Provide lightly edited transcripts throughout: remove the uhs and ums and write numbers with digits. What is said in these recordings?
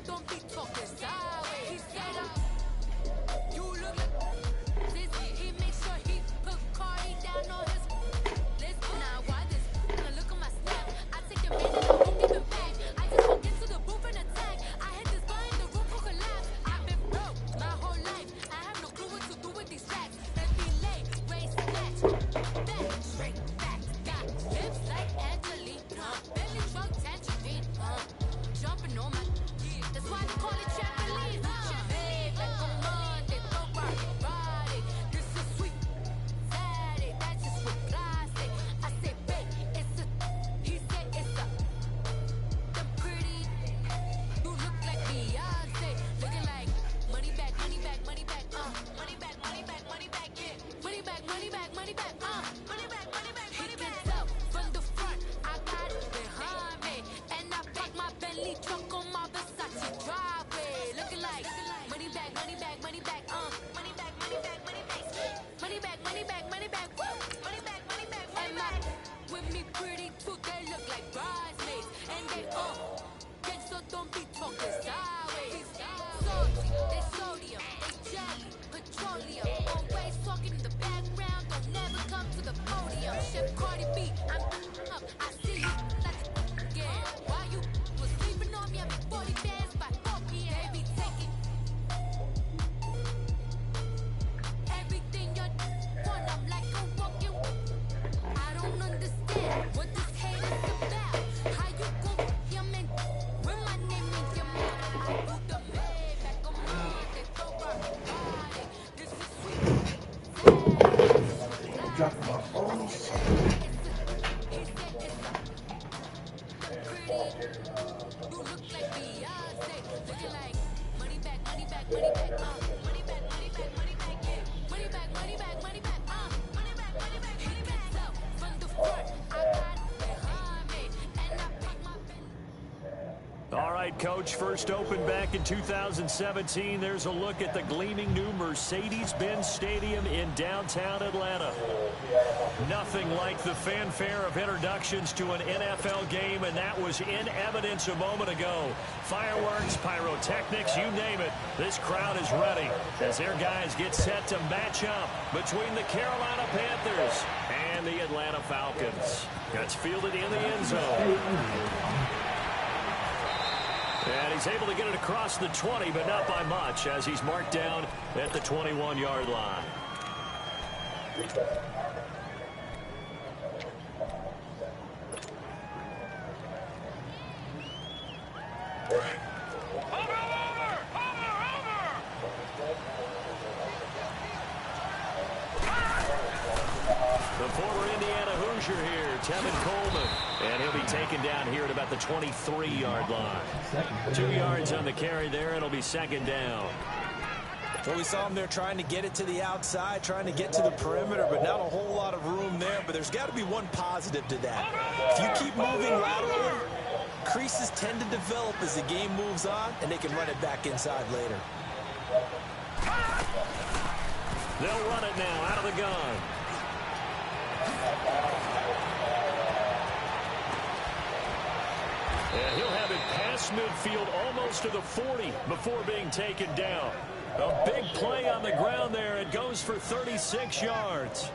don't be talking sideways. He said, you look like this. He makes sure he put Cardi down on his list. Now why this? Now look at my snap. I take your man and I won't give him back. I just walk into the booth and attack. I hit this button, the roof will collapse. I've been broke my whole life. I have no clue what to do with these facts. Let's be late, race, snatch, back, straight back. Got lips like Angelina, belly truck, tangerine, jumping on my. That's why they call it trampoline. Babe, like a Monday, throw rock, Friday. This is sweet Saturday, that's just what classic. I say, babe, it's a. He said it's a. The pretty. You look like Beyonce, looking like money back, money back, money back, money back, money back, money back, yeah. Money back, money back, money back, money back, money back, money back. He can tell from the front, I got it behind me, and I park my Bentley truck on my Versace driveway, looking like money back, money back, money back, money back, money back, money back, money back, money back, money back, money back, money back, money back. With me pretty too, they look like bridesmaids, and they so don't be talking sideways. Salty, they sodium, they jelly, petroleum. Always talking in the background, don't never come to the podium. Chef Cardi B, I'm up, I see you like again. Why you was sleeping on me? I'm in 40 bands by 4 p.m. They be taking everything you want. I'm like a walking. I don't understand what this hate is about. How you gon' hear me when my name in your mouth? I put the man back on Monday, throw rock, Friday. This is sweet Saturday. Drop my phone. He said it's pretty. You look like Beyonce, looking like money back, money back, money back, money back, money back, money back, yeah. Money back, money back, money back, money back, money back, money back. So from the front, I got it behind me, and I park my Bentley. All right, Coach, first opened back in 2017. There's a look at the gleaming new Mercedes-Benz Stadium in downtown Atlanta. Nothing like the fanfare of introductions to an NFL game, and that was in evidence a moment ago. Fireworks, pyrotechnics, you name it. This crowd is ready as their guys get set to match up between the Carolina Panthers and the Atlanta Falcons. That's fielded in the end zone. And he's able to get it across the 20, but not by much, as he's marked down at the 21-yard line. The former Indiana Hoosier here, Tmil Coleman. And he'll be taken down here at about the 23-yard line. 2 yards on the carry there. It'll be second down. Well, we saw him there trying to get it to the outside, trying to get to the perimeter, but not a whole lot of room there. But there's got to be one positive to that. If you keep moving laterally, creases tend to develop as the game moves on, and they can run it back inside later. They'll run it now out of the gun. And he'll have it past midfield almost to the 40 before being taken down. A big play on the ground there. It goes for 36 yards.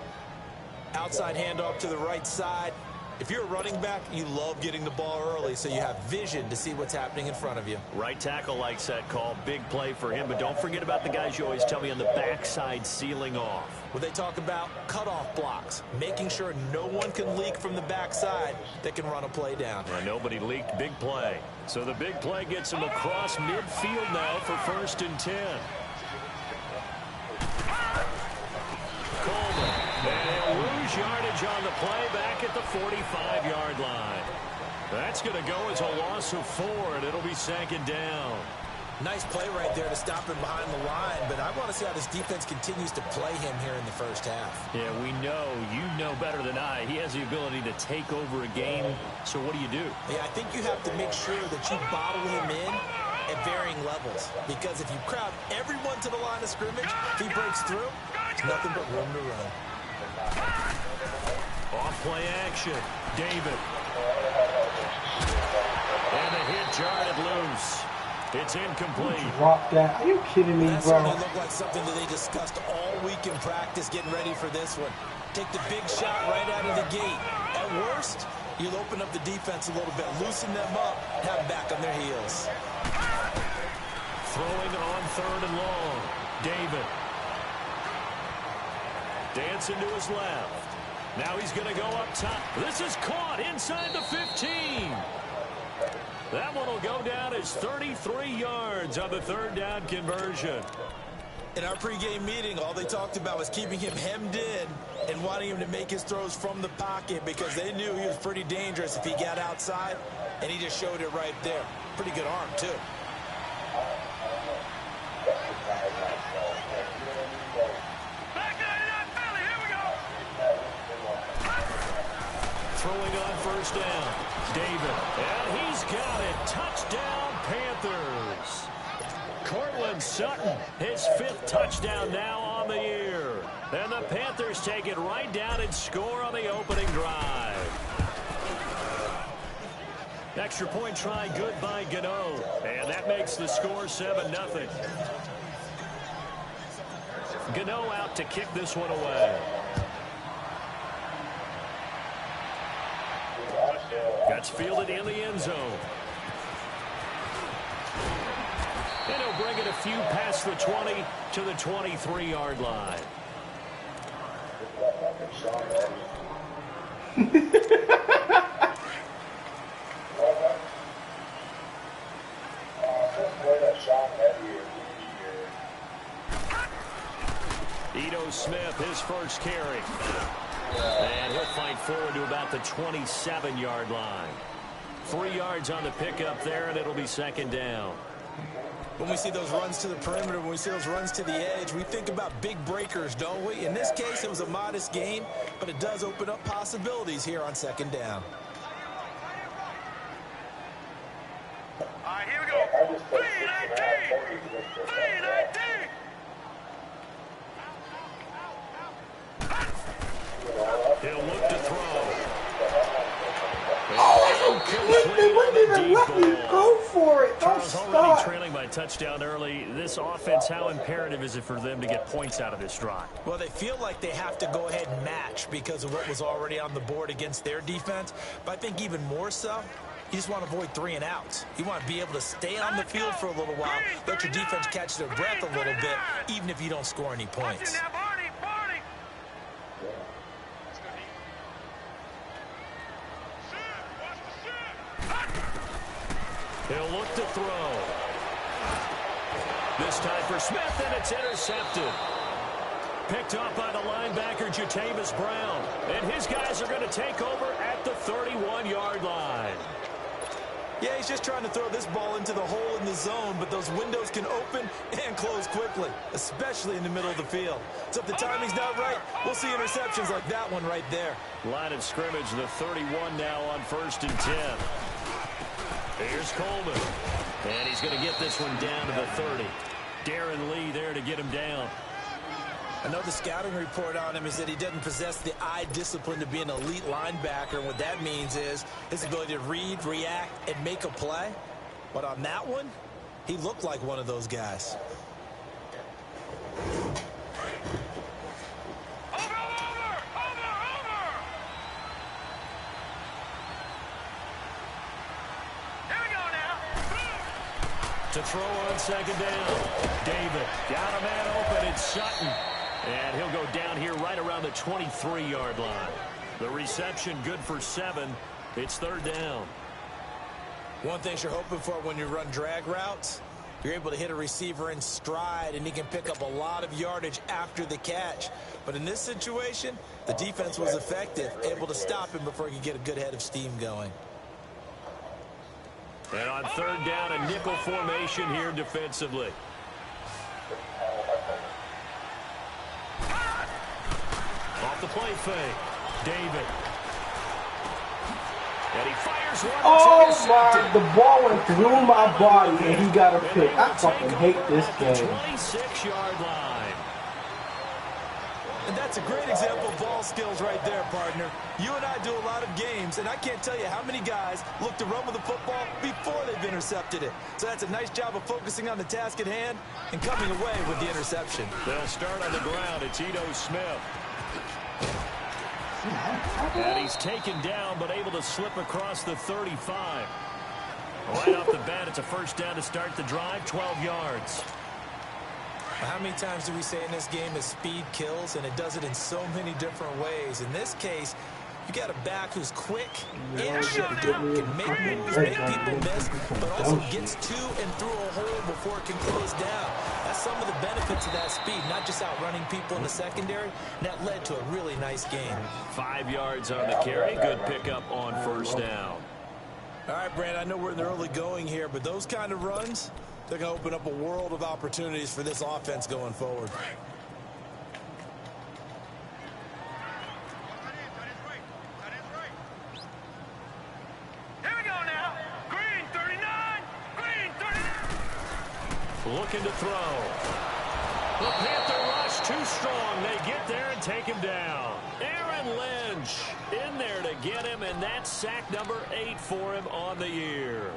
Outside handoff to the right side. If you're a running back, you love getting the ball early so you have vision to see what's happening in front of you. Right tackle likes that call. Big play for him. But don't forget about the guys you always tell me on the backside sealing off. Well, they talk about cutoff blocks, making sure no one can leak from the backside that can run a play down. And nobody leaked. Big play. So the big play gets him across midfield now for 1st and 10. Coleman. And lose yardage on the play back at the 45-yard line. That's going to go as a loss of 4, and it'll be second down. Nice play right there to stop him behind the line, but I want to see how this defense continues to play him here in the first half. Yeah, we know, you know better than I, he has the ability to take over a game. So what do you do? Yeah, I think you have to make sure that you bottle him in at varying levels, because if you crowd everyone to the line of scrimmage, if he breaks through, there's nothing but room to run. Off play action. David. And the hit jarred loose. It's incomplete. Drop that. Are you kidding me, That bro? certainly looked like something that they discussed all week in practice, getting ready for this one. Take the big shot right out of the gate. At worst, you'll open up the defense a little bit, loosen them up, have them back on their heels. Throwing on 3rd and long. David. Dancing to his left. Now he's going to go up top. This is caught inside the 15. That one will go down as 33 yards on the 3rd down conversion. In our pregame meeting, all they talked about was keeping him hemmed in and wanting him to make his throws from the pocket because they knew he was pretty dangerous if he got outside, and he just showed it right there. Pretty good arm, too. Throwing on 1st down. David. And he's got it. Touchdown, Panthers. Cortland Sutton, his 5th touchdown now on the year. And the Panthers take it right down and score on the opening drive. Extra point try good by Gano. And that makes the score 7-0. Gano out to kick this one away. That's fielded in the end zone. And he'll bring it a few past the 20 to the 23-yard line. Ito Smith, his first carry. And he'll fight forward to about the 27-yard line. 3 yards on the pickup there, and it'll be 2nd down. When we see those runs to the perimeter, when we see those runs to the edge, we think about big breakers, don't we? In this case, it was a modest gain, but it does open up possibilities here on 2nd down. All right, here we go. 3-19. 3-19. He'll look to throw. Let me go for it. Don't Charles, already stop. trailing by a touchdown early. This offense, how imperative is it for them to get points out of this drive? Well, they feel like they have to go ahead and match because of what was already on the board against their defense. But I think even more so, you just want to avoid 3 and outs. You want to be able to stay on the field for a little while, let your defense catch their breath a little bit, even if you don't score any points. He'll look to throw. This time for Smith, and it's intercepted. Picked off by the linebacker, Jatavis Brown. And his guys are going to take over at the 31-yard line. Yeah, he's just trying to throw this ball into the hole in the zone, but those windows can open and close quickly, especially in the middle of the field. So if the timing's not right, we'll see interceptions like that one right there. Line of scrimmage, the 31 now on 1st and 10. Here's Coleman. And he's going to get this one down to the 30. Darren Lee there to get him down. I know the scouting report on him is that he doesn't possess the eye discipline to be an elite linebacker. What that means is his ability to read, react, and make a play. But on that one, he looked like one of those guys. To throw on 2nd down. David got a man open. It's Sutton. And he'll go down here right around the 23-yard line. The reception good for 7. It's 3rd down. One thing you're hoping for when you run drag routes, you're able to hit a receiver in stride, and he can pick up a lot of yardage after the catch. But in this situation, the defense was effective, able to stop him before he could get a good head of steam going. And on 3rd down, a nickel formation here defensively. Off the play fake. David. And he fires one. Oh my, the ball went through my body and he got a pick. I fucking hate this game. 26-yard line. And that's a great example of ball skills right there, partner. You and I do a lot of games, and I can't tell you how many guys look to run with the football before they've intercepted it. So that's a nice job of focusing on the task at hand and coming away with the interception. They'll start on the ground. It's Ito Smith. And he's taken down, but able to slip across the 35. Right off the bat, it's a first down to start the drive, 12 yards. How many times do we say in this game that speed kills, and it does it in so many different ways? In this case, you got a back who's quick and shifty, can make moves, make people miss, but also gets to and through a hole before it can close down. That's some of the benefits of that speed, not just outrunning people in the secondary, and that led to a really nice game. 5 yards on the carry. Good pickup on first down. All right, Brandon, I know we're in the early going here, but those kind of runs, they're going to open up a world of opportunities for this offense going forward. Here we go now. Green 39. Green 39. Looking to throw. The Panther rush too strong. They get there and take him down. Aaron Lynch in there to get him, and that's sack number 8 for him on the year.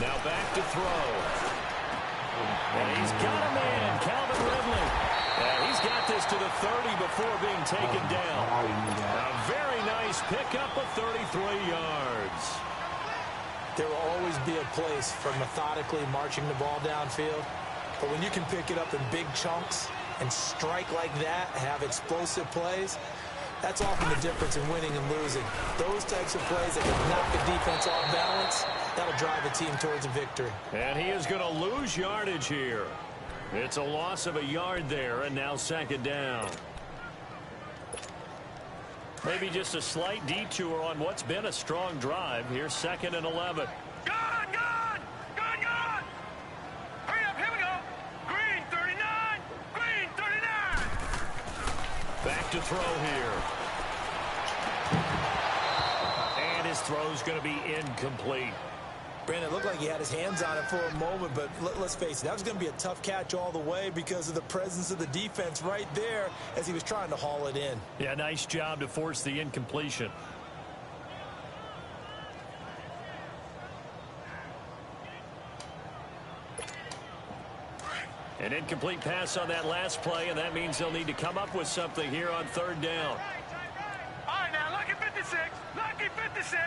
Now back to throw. And he's got a man, Calvin Ridley. And he's got this to the 30 before being taken down. A very nice pickup of 33 yards. There will always be a place for methodically marching the ball downfield. But when you can pick it up in big chunks and strike like that, have explosive plays, that's often the difference in winning and losing. Those types of plays that can knock a defense off balance, that'll drive a team towards a victory. And he is going to lose yardage here. It's a loss of a yard there, and now second down. Maybe just a slight detour on what's been a strong drive. Here's 2nd and 11. Gone! Hurry up, here we go. Green 39. Green 39. Back to throw here. And his throw's going to be incomplete. Brandon, it looked like he had his hands on it for a moment, but let's face it, that was going to be a tough catch all the way because of the presence of the defense right there as he was trying to haul it in. Yeah, nice job to force the incompletion. An incomplete pass on that last play, and that means they'll need to come up with something here on 3rd down. All right, now, lucky 56. Lucky 56.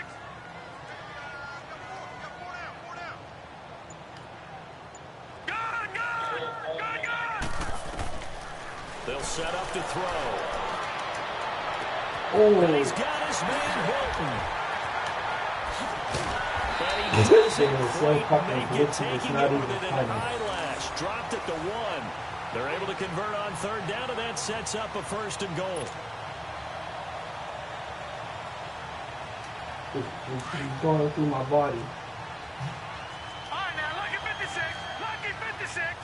They'll set up to throw. Oh. And he's got his man Hilton. And he doesn't quite make it, taking it with an eyelash. Dropped at the 1. They're able to convert on 3rd down, and that sets up a 1st and goal. It's going through my body. All right, now, lucky 56. Lucky 56.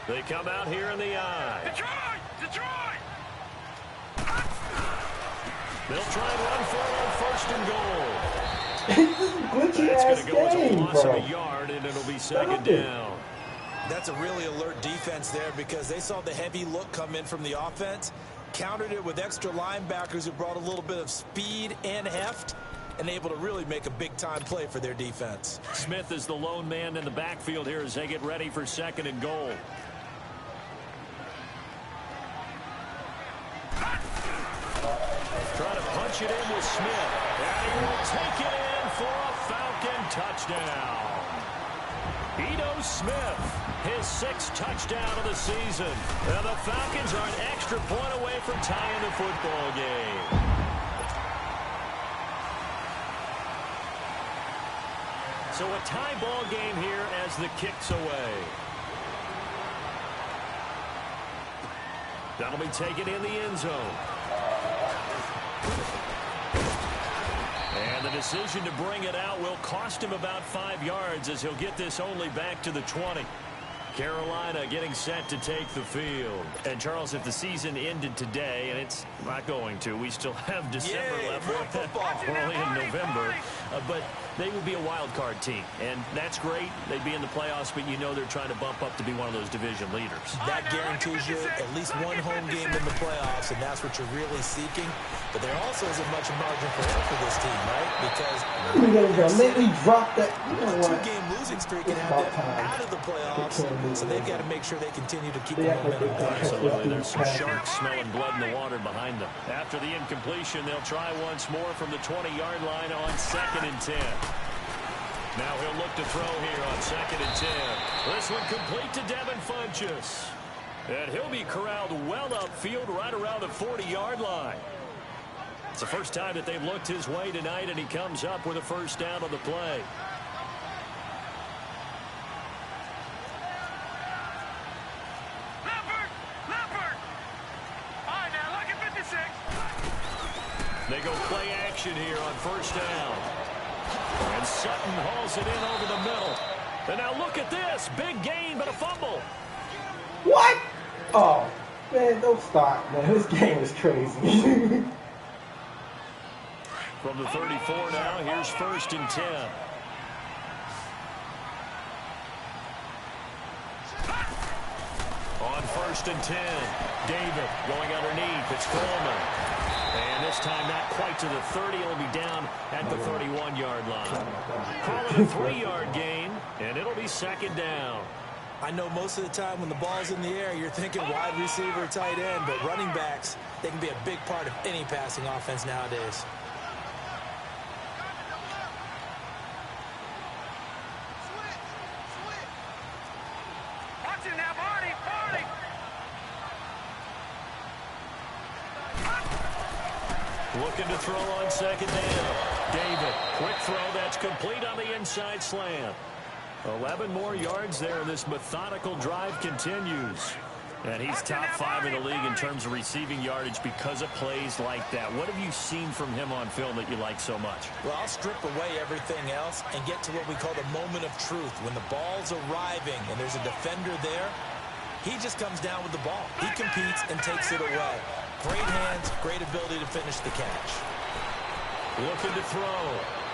They come out here in the eye. Detroit! They'll try and run for it on 1st and goal. Glitchy That's ass going to go as a game, loss bro. of a yard, and it'll be 2nd down. That's a really alert defense there because they saw the heavy look come in from the offense, countered it with extra linebackers who brought a little bit of speed and heft, and able to really make a big-time play for their defense. Smith is the lone man in the backfield here as they get ready for 2nd and goal. Trying to punch it in with Smith. And he will take it in for a Falcon touchdown. Ito Smith, his 6th touchdown of the season. And the Falcons are an extra point away from tying the football game. So a tie ball game here as the kick's away. That'll be taken in the end zone. And the decision to bring it out will cost him about 5 yards as he'll get this only back to the 20. Carolina getting set to take the field. And, Charles, if the season ended today, and it's not going to, we still have December left. We're only in November. But they would be a wild card team, and that's great. They'd be in the playoffs, but you know they're trying to bump up to be one of those division leaders. That guarantees you at least one home game in the playoffs, and that's what you're really seeking. But there also isn't much margin for error for this team, right? Because they dropped that. You know what? 2-game losing streak and have them out of the playoffs, so they've got to make sure they continue to keep the momentum going. Absolutely. There's some sharks smelling blood in the water behind them. After the incompletion, they'll try once more from the 20-yard line on 2nd and 10. Now he'll look to throw here on 2nd and 10. This one complete to Devin Funchess. And he'll be corralled well upfield right around the 40-yard line. It's the first time that they've looked his way tonight, and he comes up with a first down on the play. They go play action here on first down. And Sutton hauls it in over the middle. And now look at this. Big gain, but a fumble. What? Oh, man, don't stop, man. This game is crazy. From the 34 now, here's 1st and 10. On 1st and 10, David going underneath. It's Coleman. And this time not quite to the 30. It'll be down at the 31-yard line. Call it a 3-yard gain, and it'll be 2nd down. I know most of the time when the ball's in the air, you're thinking wide receiver, tight end, but running backs, they can be a big part of any passing offense nowadays. Watch it now, Barney, Barney. Looking to throw on 2nd down. David, quick throw. That's complete on the inside slant. 11 more yards there, and this methodical drive continues. And he's top 5 in the league in terms of receiving yardage because of plays like that. What have you seen from him on film that you like so much? Well, I'll strip away everything else and get to what we call the moment of truth. When the ball's arriving and there's a defender there, he just comes down with the ball. He competes and takes it away. Great hands, great ability to finish the catch. Looking to throw.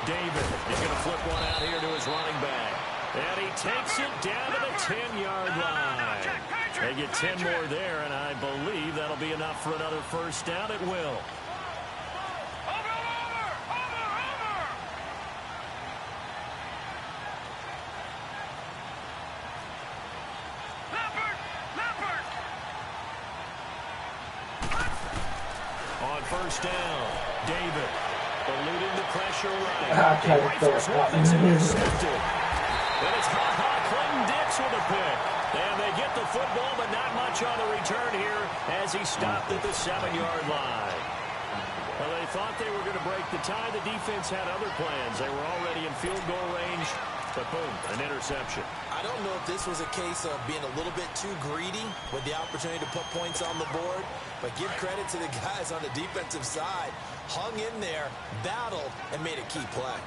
David, he's going to flip one out here to his running back. And he takes it down to the 10-yard line. They get 10 more there, and I believe that'll be enough for another first down. It will. On first down, David eluding the pressure right. He rifles one that's intercepted. And it's Clinton Dix with a pick. And they get the football, but not much on the return here as he stopped at the 7-yard line. Well, they thought they were going to break the tie. The defense had other plans. They were already in field goal range, but boom, an interception. I don't know if this was a case of being a little bit too greedy with the opportunity to put points on the board, but give credit to the guys on the defensive side. Hung in there, battled, and made a key play.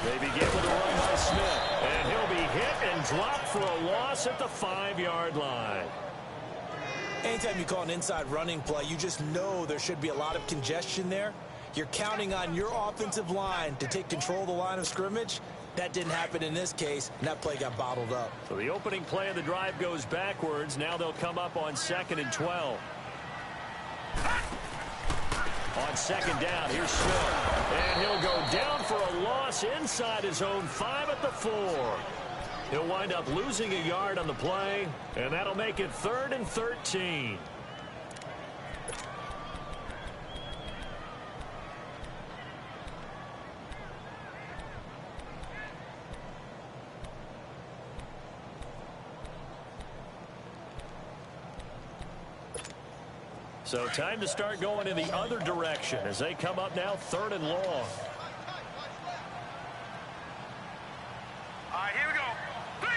They begin with a run by Smith, and he'll be hit and dropped for a loss at the 5-yard line. Anytime you call an inside running play, you just know there should be a lot of congestion there. You're counting on your offensive line to take control of the line of scrimmage. That didn't happen in this case, and that play got bottled up. So the opening play of the drive goes backwards. Now they'll come up on 2nd and 12. On 2nd down, here's Smith. And he'll go down for a loss inside his own 5 at the 4. He'll wind up losing a yard on the play, and that'll make it 3rd and 13. So time to start going in the other direction as they come up now 3rd and long. All right, here we go. 3-19.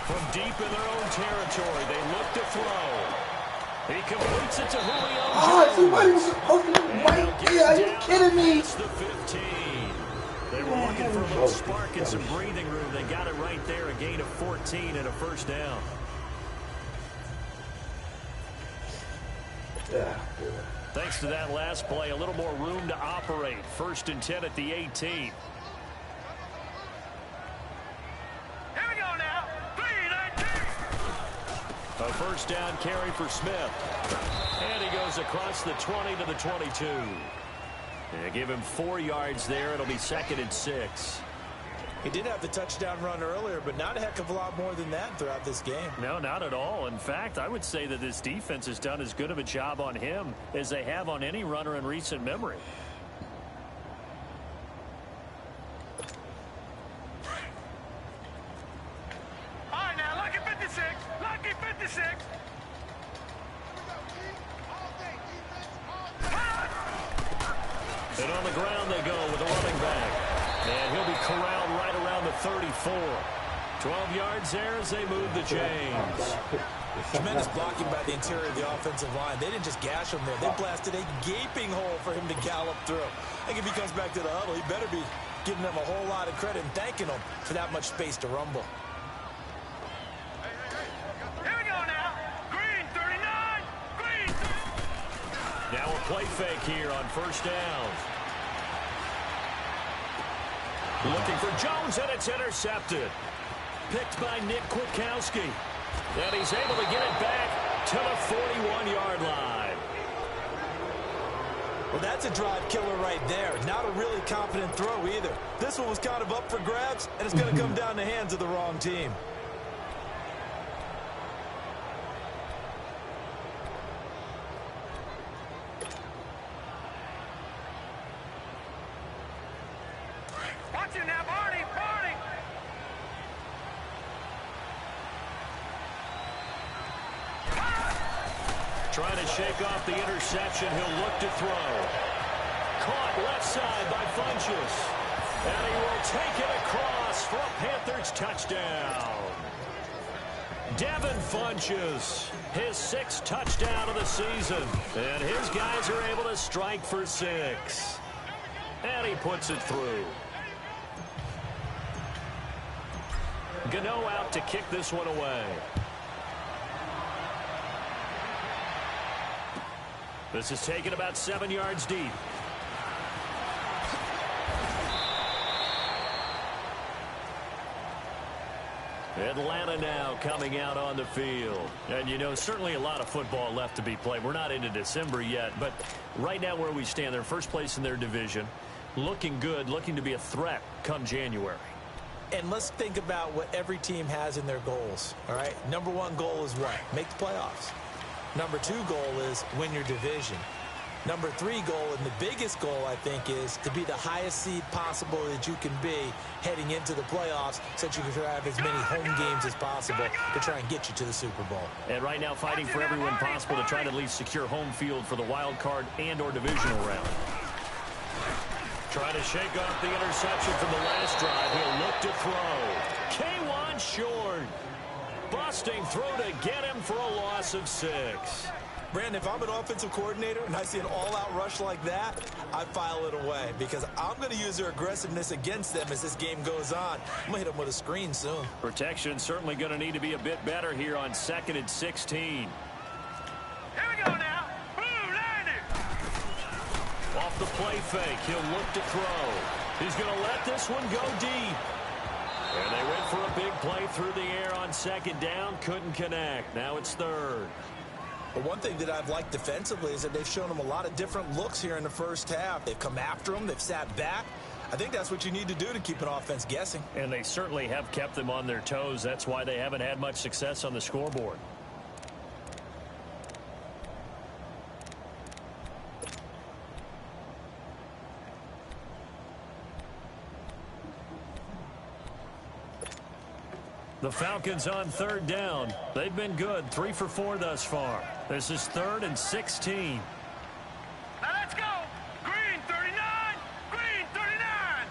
From deep in their own territory, they look to throw. He completes it to Julio Jones. Somebody was supposed to be right there. Are you kidding me? It's the 15. They were looking for a little spark and some breathing room. They got it right there, a gain of 14 and a first down. Yeah. Thanks to that last play, a little more room to operate. 1st and 10 at the 18. Here we go now. 3-19. A first down carry for Smith. And he goes across the 20 to the 22. They give him 4 yards there. It'll be 2nd and 6. He did have the touchdown run earlier, but not a heck of a lot more than that throughout this game. No, not at all. In fact, I would say that this defense has done as good of a job on him as they have on any runner in recent memory. All right, now, lucky 56. Lucky 56. And on the ground they go with a running back. And he'll be corralled right around the 34. 12 yards there as they move the chains. Tremendous blocking by the interior of the offensive line. They didn't just gash him there. They blasted a gaping hole for him to gallop through. I think if he comes back to the huddle, he better be giving them a whole lot of credit and thanking them for that much space to rumble. Here we go now. Green 39. Green. Now a play fake here on first down. Looking for Jones, and it's intercepted. Picked by Nick Kwiatkowski. And he's able to get it back to the 41-yard line. Well, that's a drive killer right there. Not a really confident throw either. This one was kind of up for grabs, and it's going to come down the hands of the wrong team. Watch him now, Barney. Barney. Trying to shake off the interception. He'll look to throw. Caught left side by Funchess. And he will take it across for a Panthers touchdown. Devin Funchess, his 6th touchdown of the season. And his guys are able to strike for 6. And he puts it through. Gano out to kick this one away. This is taken about 7 yards deep. Atlanta now coming out on the field. And, you know, certainly a lot of football left to be played. We're not into December yet, but right now where we stand, they're first place in their division. Looking good, looking to be a threat come January. And let's think about what every team has in their goals, all right? Number 1 goal is what? Make the playoffs. Number 2 goal is win your division. Number 3 goal, and the biggest goal, I think, is to be the highest seed possible that you can be heading into the playoffs so that you can have as many home games as possible to try and get you to the Super Bowl. And right now fighting for every win possible to try to at least secure home field for the wild card and or divisional round. Trying to shake off the interception from the last drive. He'll look to throw. K1 short. Busting through to get him for a loss of 6. Brandon, if I'm an offensive coordinator and I see an all-out rush like that, I file it away because I'm going to use their aggressiveness against them as this game goes on. I'm going to hit them with a screen soon. Protection certainly going to need to be a bit better here on 2nd and 16. Here we go now. Blue 90. Off the play fake, he'll look to throw. He's going to let this one go deep. And they went for a big play through the air on 2nd down. Couldn't connect. Now it's 3rd. But one thing that I've liked defensively is that they've shown them a lot of different looks here in the first half. They've come after them. They've sat back. I think that's what you need to do to keep an offense guessing. And they certainly have kept them on their toes. That's why they haven't had much success on the scoreboard. The Falcons on 3rd down. They've been good, 3 for 4 thus far. This is 3rd and 16. Now let's go. Green 39. Green 39.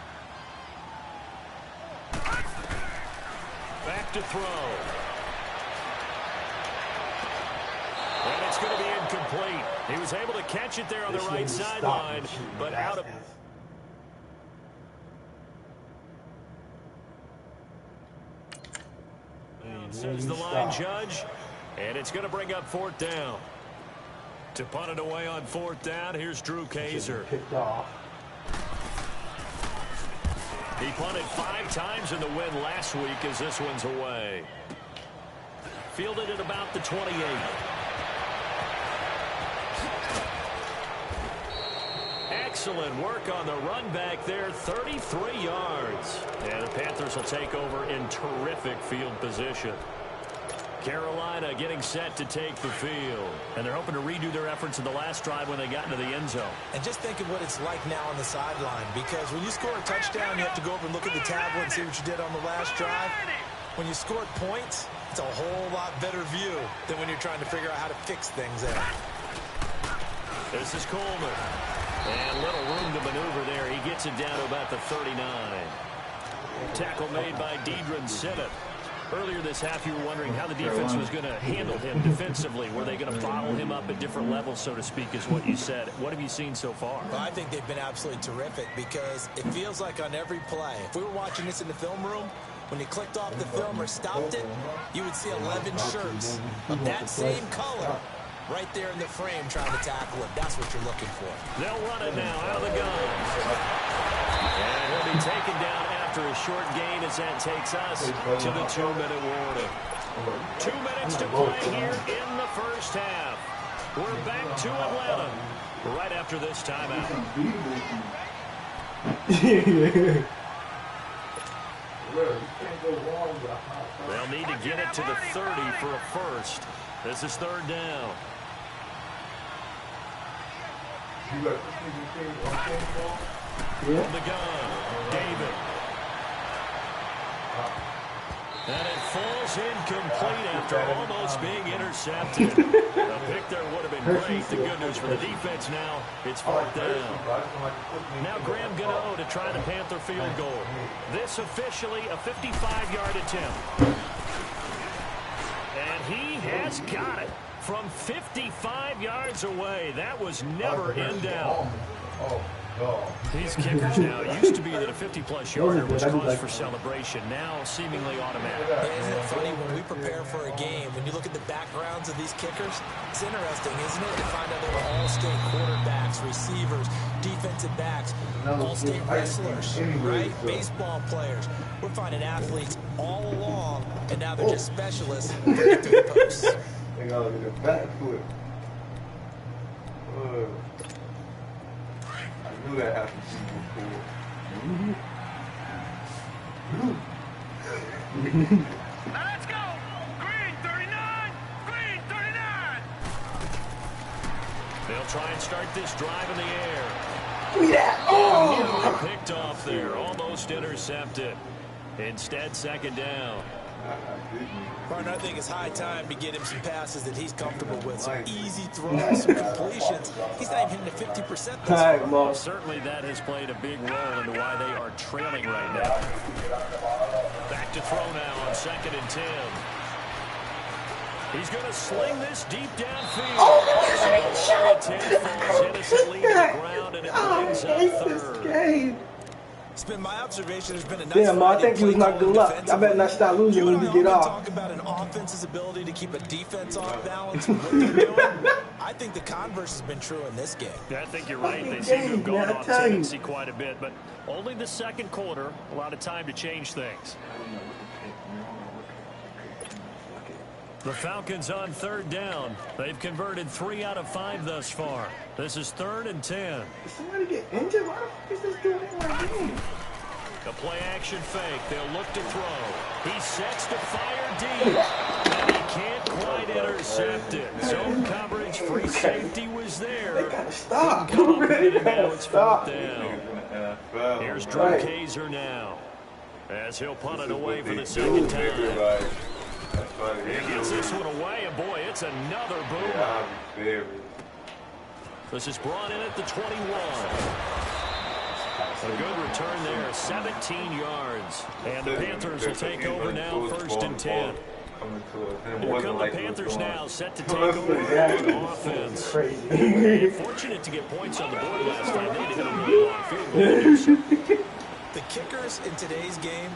Back to throw. And it's going to be incomplete. He was able to catch it there on the right sideline, but out of... Says the line judge, and it's going to bring up 4th down. To punt it away on 4th down, here's Drew Kaiser. He punted 5 times in the win last week as this one's away. Fielded at about the 28. Excellent work on the run back there, 33 yards. And the Panthers will take over in terrific field position. Carolina getting set to take the field. And they're hoping to redo their efforts in the last drive when they got into the end zone. And just think of what it's like now on the sideline, because when you score a touchdown, you have to go over and look at the tablet and see what you did on the last drive. When you score points, it's a whole lot better view than when you're trying to figure out how to fix things there. This is Coleman. And little room to maneuver there. He gets it down to about the 39. Tackle made by Deidron Sinnott. Earlier this half, you were wondering how the defense was going to handle him defensively. Were they going to bottle him up at different levels, so to speak, is what you said. What have you seen so far? Well, I think they've been absolutely terrific because it feels like on every play, if we were watching this in the film room, when you clicked off the film or stopped it, you would see 11 shirts of that same color right there in the frame trying to tackle it. That's what you're looking for. They'll run it now out of the gun. And he'll be taken down after a short gain as that takes us to the 2-minute warning. 2 minutes to play here in the first half. We're back to Atlanta right after this timeout. They'll need to get it to the 30 for a first. This is 3rd down. From the gun, David. And it falls incomplete after almost being intercepted. A pick there would have been great. The good news for the defense now, it's 4th down. Now Graham Gano to try the Panther field goal. This officially a 55-yard attempt. And he has got it from 55 yards away. That was never in doubt. These kickers now, it used to be that a 50-plus yarder was cause for celebration. Now seemingly automatic. Isn't it funny when we prepare for a game, when you look at the backgrounds of these kickers, it's interesting, isn't it, to find out they were all-state quarterbacks, receivers, defensive backs, all-state wrestlers, right? Baseball players. We're finding athletes all along, and now they're just specialists for getting to the posts. They got a back foot. I knew that happened to you before. Now let's go. Green 39. Green 39. They'll try and start this drive in the air. Yeah. Oh! Picked off there, almost intercepted. Instead, 2nd down. Partner, I think it's high time to get him some passes that he's comfortable with. Some easy throws, some completions. He's not even hitting the 50% this far. Well, certainly that has played a big role into why they are trailing right now. Back to throw now on 2nd and 10. He's going to sling this deep downfield. Oh, 10 falls innocently to the ground, and it brings up 3rd. It's been my observation. There's been a nice Damn, I think he was not good luck. I better not start losing when we get off. Talk about an offense's ability to keep a defense off balance with what they're doing. I think the converse has been true in this game. Yeah, I think you're right. They seem to have gone off tendency quite a bit, but only the 2nd quarter. A lot of time to change things. The Falcons on 3rd down. They've converted 3 out of 5 thus far. This is 3rd and 10. Did somebody get injured? Why the fuck is this doing in my game? A play-action fake. They'll look to throw. He sets to fire deep. And he can't quite intercept it. Zone coverage, free safety was there. They gotta stop. They gotta stop. Down. Here's Drew Kaiser now, as he'll punt it away for the 2nd time. He gets this one away, and boy, it's another boomer. This is brought in at the 21. A good return there, 17 yards. And the Panthers will take over now, 1st and 10. Here come the Panthers now, set to take over on offense. Fortunate to get points on the board last time. They had hit a really long field goal. The kickers in today's game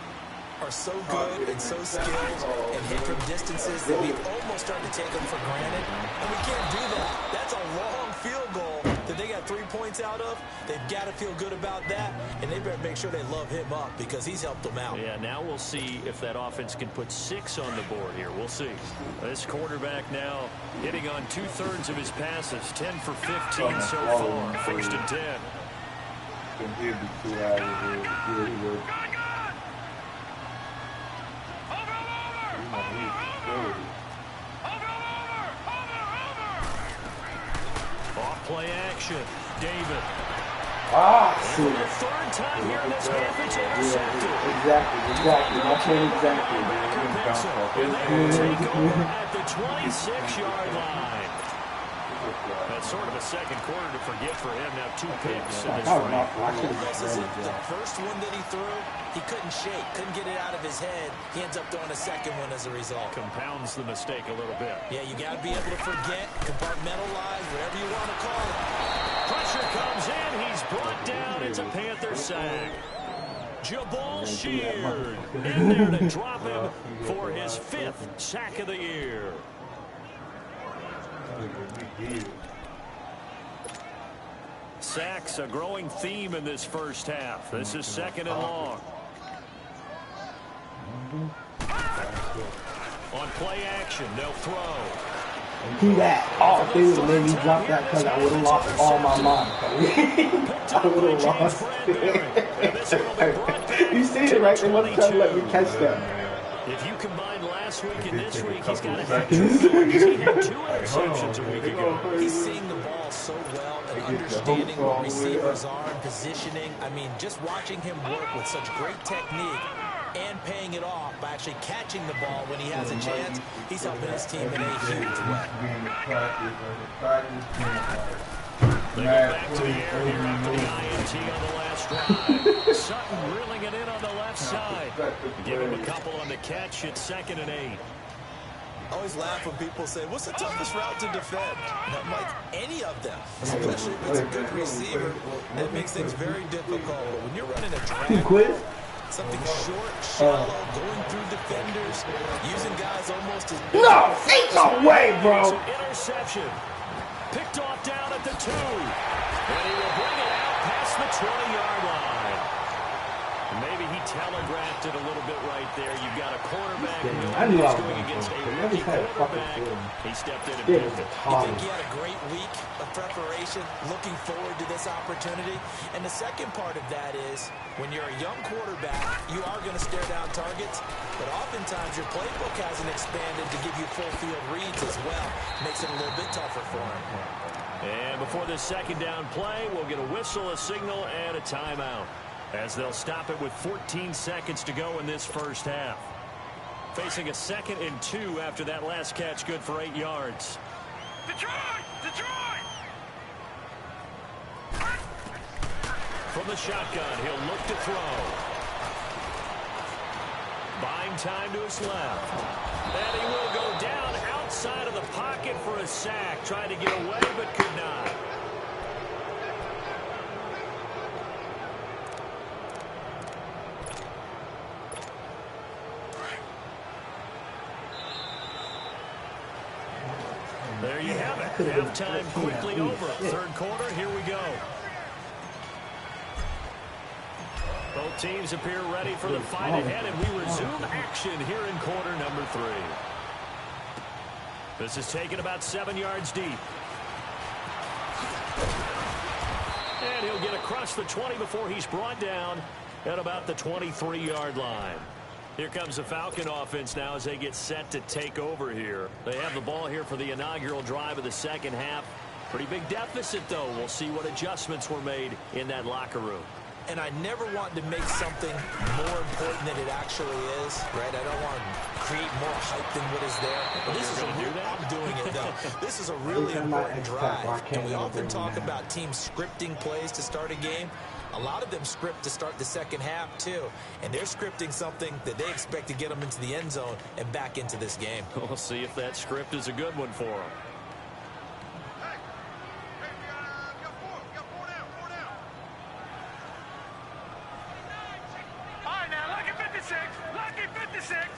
are so good and so skilled and hit from distances that we almost start to take them for granted. And we can't do that. That's a long field goal that they got 3 points out of. They've got to feel good about that, and they better make sure they love him up because he's helped them out. Yeah, now we'll see if that offense can put 6 on the board here. We'll see. This quarterback now hitting on 2/3 of his passes, 10 for 15 so far, 1st and 10. Off-play action. David. For the 3rd time here in this half, it's intercepted. Exactly. My point exactly. And they will take over at the 26-yard line. That's sort of a second quarter to forget for him. Now 2 picks in this frame. The first one that he threw, he couldn't shake, couldn't get it out of his head. He ends up throwing a second one as a result. Compounds the mistake a little bit. Yeah, you got to be able to forget, compartmentalize, whatever you want to call it. Pressure comes in. He's brought down. It's a Panther sack. Jabal Sheard in there to drop him for his 5th sack of the year. Sacks, a growing theme in this first half. This is 2nd and long. On play action, they'll throw. Do that. Oh, they would have made me drop that because I would have lost all my mind. I would have lost. You see it, right? They wasn't trying to let me catch that. If you combine last week and this week, he's got a hat trick. He had 2 interceptions a week ago. He's seeing the ball so well and understanding what receivers are and positioning. I mean, just watching him work with such great technique and paying it off by actually catching the ball when he has a chance, he's helping his team in a huge way. They go back to the air here after the INT on the last drive. Sutton reeling it in on the left side. Give him a couple on the catch. It's 2nd and 8. I always laugh when people say, what's the toughest route to defend? And I'm like, any of them, especially if it's a good receiver. That makes things very difficult. But when you're running a drag route, something short, shallow, going through defenders, using guys almost as... No! Ain't no way, bro! So interception. Picked off down at the 2. And he will bring it out past the 20-yard line. Maybe he telegraphed it a little bit right there. You've got a quarterback who's going against a rookie quarterback. He stepped in and picked it. You think he had a great week of preparation, looking forward to this opportunity? And the second part of that is, when you're a young quarterback, you are going to stare down targets, but oftentimes your playbook hasn't expanded to give you full field reads as well. Makes it a little bit tougher for him. And before this 2nd down play, we'll get a whistle, a signal, and a timeout, as they'll stop it with 14 seconds to go in this first half. Facing a 2nd and 2 after that last catch, good for 8 yards. Detroit! Detroit! From the shotgun, he'll look to throw. Buying time to his left. And he will go down outside of the pocket for a sack. Tried to get away, but could not. There you have it. Halftime quickly over. 3rd quarter, here we go. Both teams appear ready for the fight ahead, and we resume action here in quarter number 3. This is taken about 7 yards deep. And he'll get across the 20 before he's brought down at about the 23-yard line. Here comes the Falcon offense now as they get set to take over here. They have the ball here for the inaugural drive of the 2nd half. Pretty big deficit, though. We'll see what adjustments were made in that locker room. And I never want to make something more important than it actually is, right? I don't want to create more hype than what is there. But this is I'm doing it, though. This is a really important drive. And we often talk about teams scripting plays to start a game. A lot of them script to start the second half, too. And they're scripting something that they expect to get them into the end zone and back into this game. We'll see if that script is a good one for them. All right, now, lucky 56. Lucky 56.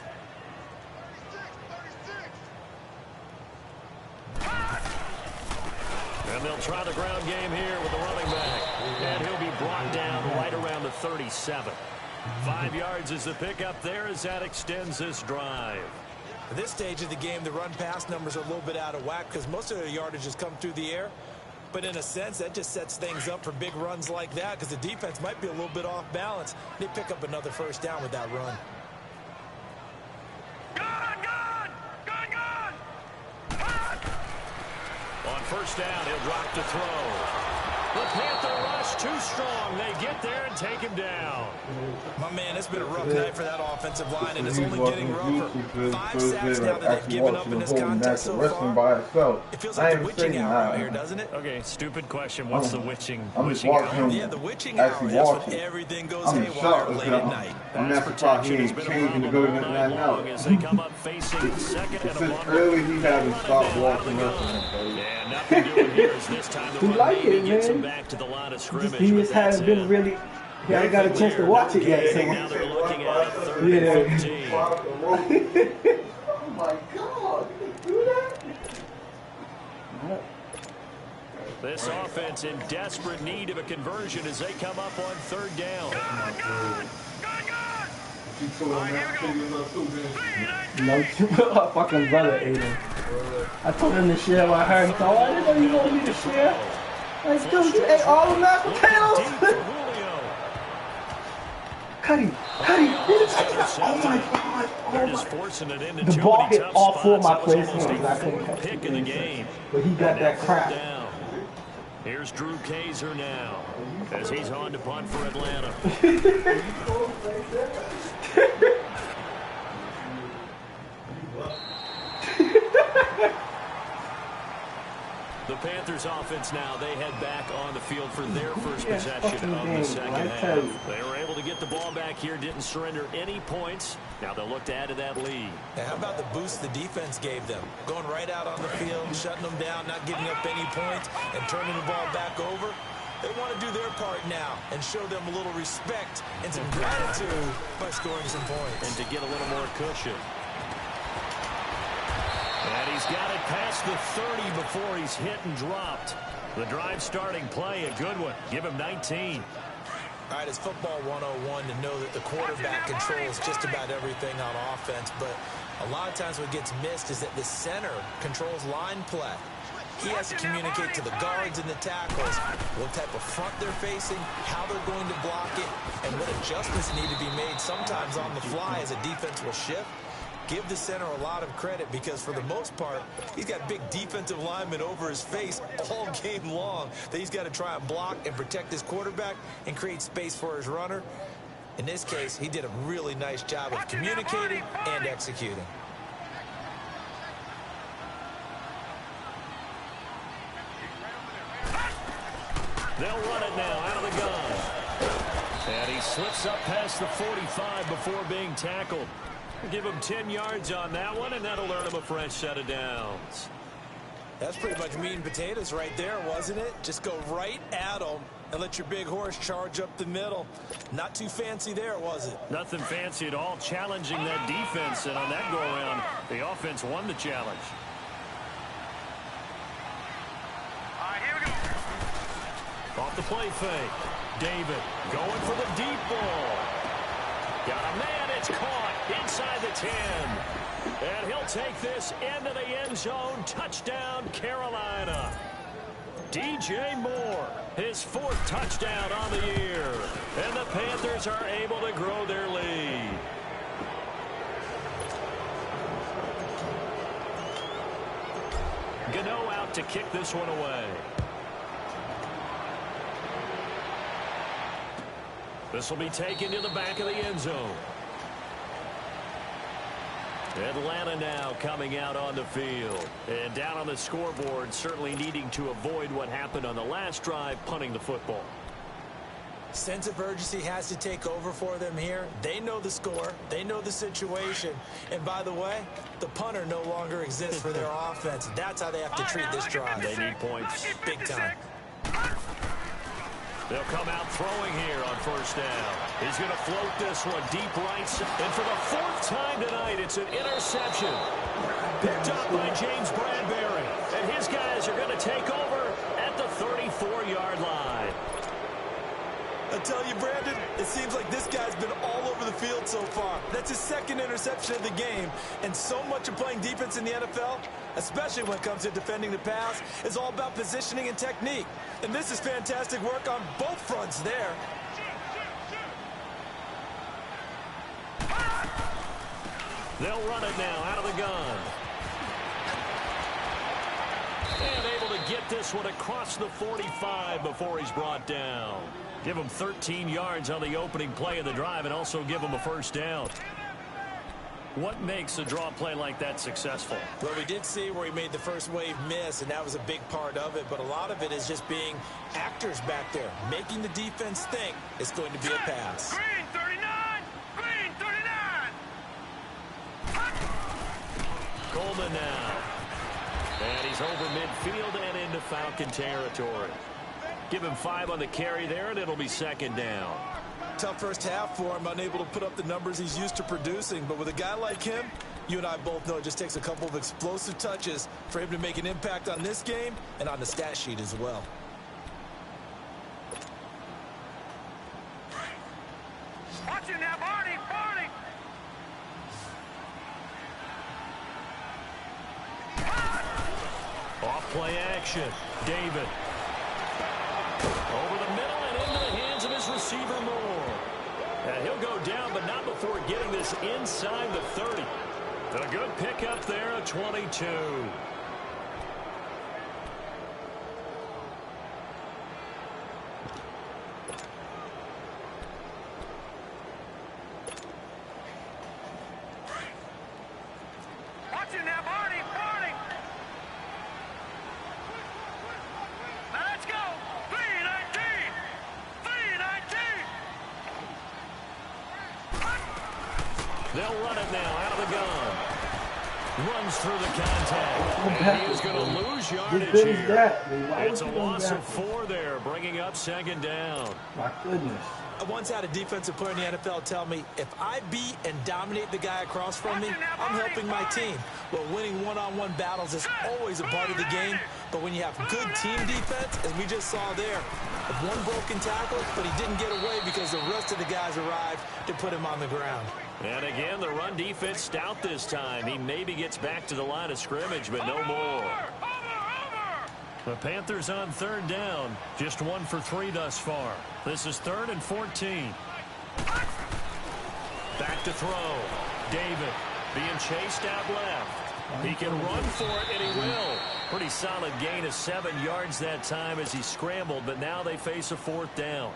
And they'll try the ground game here with the running back. And he'll be brought down right around the 37. 5 yards is the pickup there as that extends this drive. At this stage of the game, the run-pass numbers are a little bit out of whack because most of their yardage has come through the air. But in a sense, that just sets things up for big runs like that because the defense might be a little bit off balance. They pick up another first down with that run. On first down, he'll drop to throw. The Panther rush too strong. They get there and take him down. My man, it's been a rough night for that offensive line, and it's only getting rougher. 5 sacks now that they've given up in this contest so far. It feels like the witching hour out here, doesn't it? Okay, stupid question. What's the witching hour? Yeah, the witching hour. That's when everything goes haywire late at night. Pass protection has been changing to go to that now. As they come up facing second and a Since early, he hasn't stopped walking wrestling. Yeah, nothing doing here is this time the run maybe gets him back to the line of scrimmage. He just hasn't been really. He hasn't got a chance to watch it yet. So. Now they're looking at a 3rd and 15. Oh my God! Did he do that? This offense in desperate need of a conversion as they come up on 3rd down. No, fucking brother ate him. I told him to share what I heard. He thought, oh, I didn't know you wanted me to share. Like, dude, you ate all the mashed potatoes. Cuddy, oh my God, They're just forcing it into the too ball many hit tough all 4 of my spots. players' That was hands. I almost a couldn't 4th catch pick the in the game. game. But he got that crap. Down. Here's Drew Kaiser now as he's on to punt for Atlanta. The Panthers offense now, they head back on the field for their first possession of the second half. They were able to get the ball back here, didn't surrender any points. Now they'll look to add to that lead. Now, how about the boost the defense gave them? Going right out on the field, shutting them down, not giving up any points, and turning the ball back over. They want to do their part now and show them a little respect and some gratitude by scoring some points. And to get a little more cushion. And he's got it past the 30 before he's hit and dropped. The drive starting play, a good one. Give him 19. All right, it's football 101 to know that the quarterback controls just about everything on offense, but a lot of times what gets missed is that the center controls line play. He has to communicate to the guards and the tackles what type of front they're facing, how they're going to block it, and what adjustments need to be made sometimes on the fly as a defense will shift. Give the center a lot of credit because for the most part, he's got big defensive linemen over his face all game long that he's got to try and block and protect his quarterback and create space for his runner. In this case, he did a really nice job of communicating and executing. They'll run it now out of the gun. And he slips up past the 45 before being tackled. Give him 10 yards on that one, and that'll earn him a fresh set of downs. That's pretty much meat and potatoes right there, wasn't it? Just go right at them and let your big horse charge up the middle. Not too fancy there, was it? Nothing fancy at all, challenging that defense, and on that go-around, the offense won the challenge. All right, here we go. Off the play fake. David going for the deep ball. Got a man, it's caught inside the 10. And he'll take this into the end zone. Touchdown, Carolina. DJ Moore, his 4th touchdown on the year. And the Panthers are able to grow their lead. Gano out to kick this one away. This will be taken to the back of the end zone. Atlanta now coming out on the field. And down on the scoreboard, certainly needing to avoid what happened on the last drive, punting the football. Sense of urgency has to take over for them here. They know the score. They know the situation. And by the way, the punter no longer exists for their offense. That's how they have to treat this drive. They need points Big time. They'll come out throwing here on first down. He's going to float this one deep right. And for the fourth time tonight, it's an interception. Picked up by James Bradbury. And his guys are going to take over at the 34-yard line. I tell you, Brandon, it seems like this guy's been all over the field so far. That's his second interception of the game. And so much of playing defense in the NFL, especially when it comes to defending the pass, is all about positioning and technique. And this is fantastic work on both fronts there. They'll run it now out of the gun. And able to get this one across the 45 before he's brought down. Give him 13 yards on the opening play of the drive and also give him a first down. What makes a draw play like that successful? Well, we did see where he made the first wave miss, and that was a big part of it. But a lot of it is just being actors back there, making the defense think it's going to be a pass. Green 39! Green 39! Coleman now. And he's over midfield and into Falcon territory. Give him 5 on the carry there, and it'll be second down. Tough first half for him, unable to put up the numbers he's used to producing. But with a guy like him, you and I both know it just takes a couple of explosive touches for him to make an impact on this game and on the stat sheet as well. Watch it now, Barney! Barney! Off play action. David. Over the middle and into the hands of his receiver Moore. And he'll go down, but not before getting this inside the 30. A good pickup there at 22. Watch it now, Barney! Barney! Now let's go! 319! 319! They'll run it now out of the gun. Runs through the contact. And he is going to lose yardage here. It's a loss of 4 there, bringing up second down. My goodness. I once had a defensive player in the NFL tell me, if I beat and dominate the guy across from me, I'm helping my team. Well, winning one-on-one battles is always a part of the game, but when you have good team defense, as we just saw there, one broken tackle, but he didn't get away because the rest of the guys arrived to put him on the ground. And again, the run defense stout this time. He maybe gets back to the line of scrimmage, but no more. The Panthers on third down. Just 1 for 3 thus far. This is 3rd and 14. Back to throw. David being chased out left. He can run for it, and he will. Pretty solid gain of 7 yards that time as he scrambled, but now they face a 4th down.